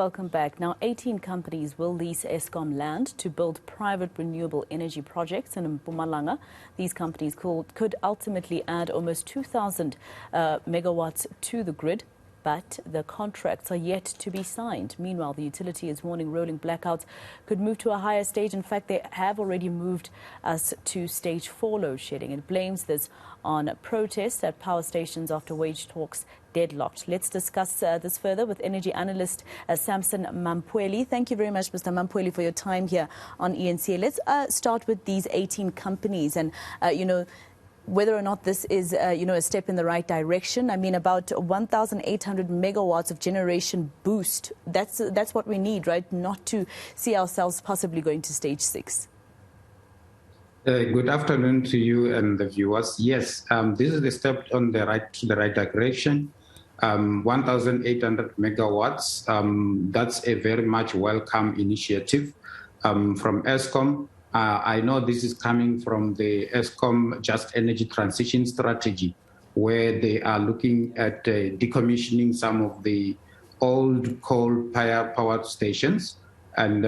Welcome back. Now, 18 companies will lease Eskom land to build private renewable energy projects in Mpumalanga. These companies could ultimately add almost 2,000 megawatts to the grid, but the contracts are yet to be signed. Meanwhile, the utility is warning rolling blackouts could move to a higher stage. In fact, they have already moved us to stage 4 load shedding. It blames this on protests at power stations after wage talks deadlocked. Let's discuss this further with energy analyst Sampson Mamphweli. Thank you very much, Mr. Mamphweli, for your time here on eNCA. Let's start with these 18 companies and, whether or not this is, a step in the right direction. I mean, about 1,800 megawatts of generation boost. That's what we need, right? Not to see ourselves possibly going to stage 6. Good afternoon to you and the viewers. Yes, this is the step on the right direction. 1,800 megawatts. That's a very much welcome initiative from Eskom. I know this is coming from the Eskom Just Energy Transition Strategy, where they are looking at decommissioning some of the old coal power stations. And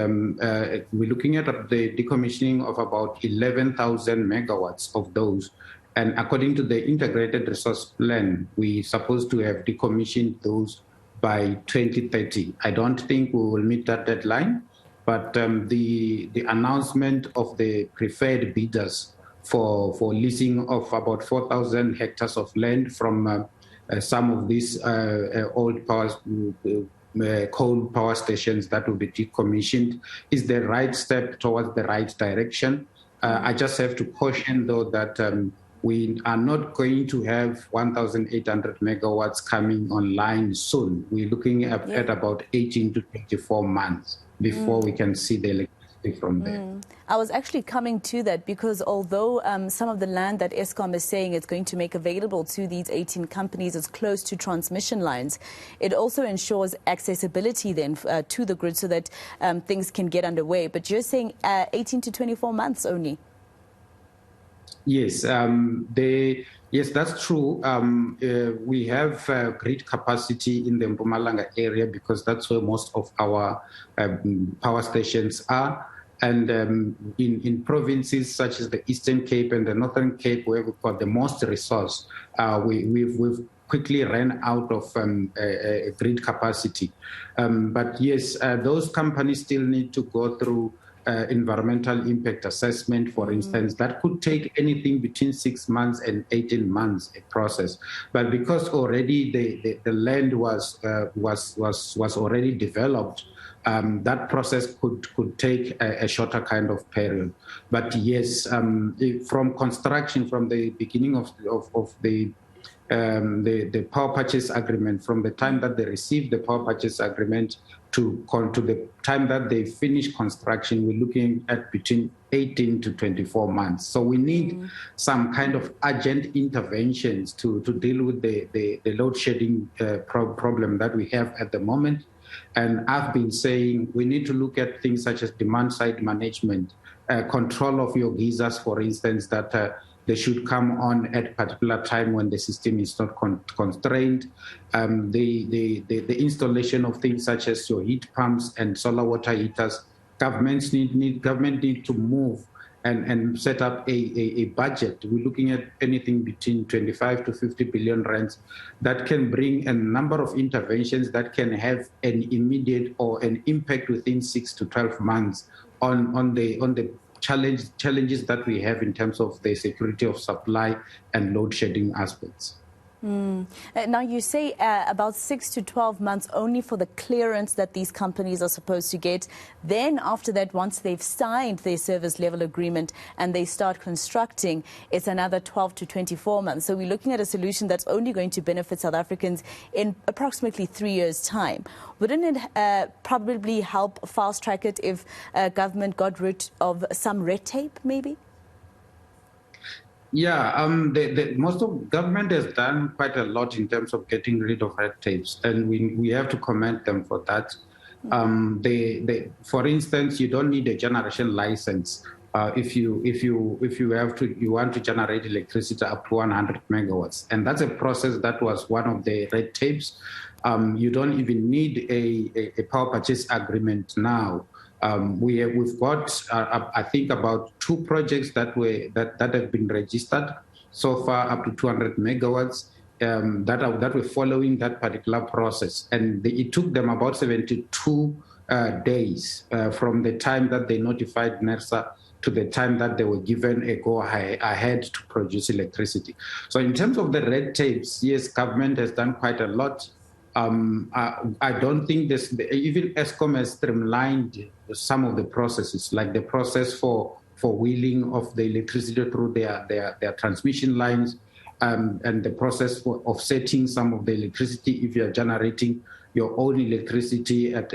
we're looking at the decommissioning of about 11,000 megawatts of those. And according to the integrated resource plan, we're supposed to have decommissioned those by 2030. I don't think we will meet that deadline, but the announcement of the preferred bidders for leasing of about 4,000 hectares of land from some of these old coal power stations that will be decommissioned is the right step towards the right direction. I just have to caution, though, that we are not going to have 1,800 megawatts coming online soon. We're looking at about 18 to 24 months before we can see the electricity from there. I was actually coming to that because although some of the land that Eskom is saying it's going to make available to these 18 companies is close to transmission lines, it also ensures accessibility then to the grid so that things can get underway. But you're saying 18 to 24 months only. Yes, yes, that's true. We have grid capacity in the Mpumalanga area because that's where most of our power stations are. And in provinces such as the Eastern Cape and the Northern Cape, where we've got the most resource, we've quickly ran out of grid capacity. But yes, those companies still need to go through environmental impact assessment, for instance. That could take anything between 6 months and 18 months a process. But because already the land was already developed, that process could take a shorter kind of period. But yes, from construction, from the beginning of the power purchase agreement, from the time that they receive the power purchase agreement to the time that they finish construction, we're looking at between 18 to 24 months. So we need some kind of urgent interventions to deal with the load shedding problem that we have at the moment. And I've been saying we need to look at things such as demand-side management, control of your geysers, for instance, that they should come on at a particular time when the system is not constrained. The installation of things such as your heat pumps and solar water heaters. Government need to move and set up a budget. We're looking at anything between 25 to 50 billion rands that can bring a number of interventions that can have an immediate or an impact within 6 to 12 months on the challenges that we have in terms of the security of supply and load shedding aspects. Now, you say about 6 to 12 months only for the clearance that these companies are supposed to get. Then after that, once they've signed their service level agreement and they start constructing, it's another 12 to 24 months. So we're looking at a solution that's only going to benefit South Africans in approximately 3 years' time. Wouldn't it probably help fast track it if government got rid of some red tape, maybe? Yeah, most of government has done quite a lot in terms of getting rid of red tapes, and we have to commend them for that. For instance, you don't need a generation license if you want to generate electricity up to 100 megawatts, and that's a process that was one of the red tapes. You don't even need a power purchase agreement now. We've got I think about 2 projects that have been registered so far, up to 200 megawatts. That were following that particular process, and it took them about 72 days from the time that they notified NERSA to the time that they were given a go-ahead to produce electricity. So in terms of the red tapes, yes, government has done quite a lot. I don't think even Eskom has streamlined some of the processes, like the process for wheeling of the electricity through their transmission lines, and the process for offsetting some of the electricity if you're generating your own electricity at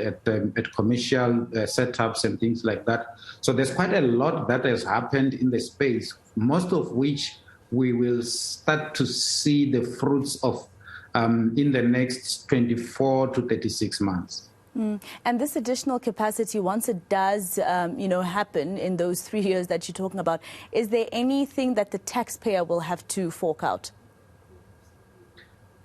commercial setups and things like that. So there's quite a lot that has happened in the space, most of which we will start to see the fruits of in the next 24 to 36 months. And this additional capacity, once it does, happen in those 3 years that you're talking about, is there anything that the taxpayer will have to fork out?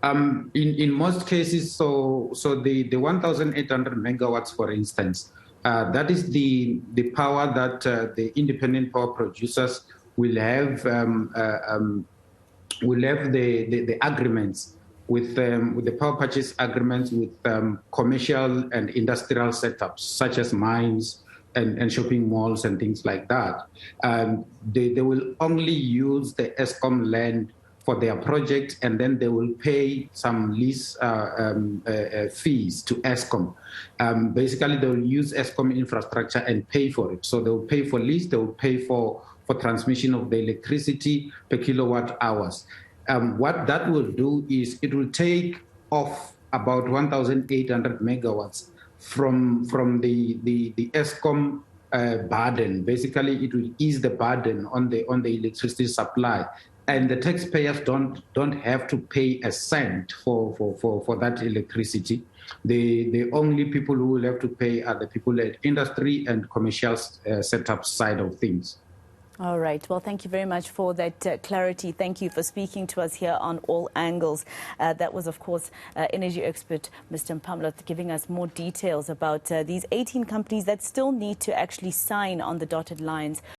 In most cases, so the 1,800 megawatts, for instance, that is the power that the independent power producers will have the agreements with the power purchase agreements with commercial and industrial setups such as mines and shopping malls and things like that. They will only use the Eskom land for their project, and then they will pay some lease fees to Eskom. Basically, they will use Eskom infrastructure and pay for it. So they will pay for lease, they will pay for transmission of the electricity per kilowatt hours. What that will do is it will take off about 1,800 megawatts from the Eskom burden. Basically, it will ease the burden on the electricity supply, and the taxpayers don't have to pay a cent for that electricity. The only people who will have to pay are the people at industry and commercial setup side of things. All right. Well, thank you very much for that clarity. Thank you for speaking to us here on All Angles. That was, of course, energy expert Mr. Mamphweli giving us more details about these 18 companies that still need to actually sign on the dotted lines.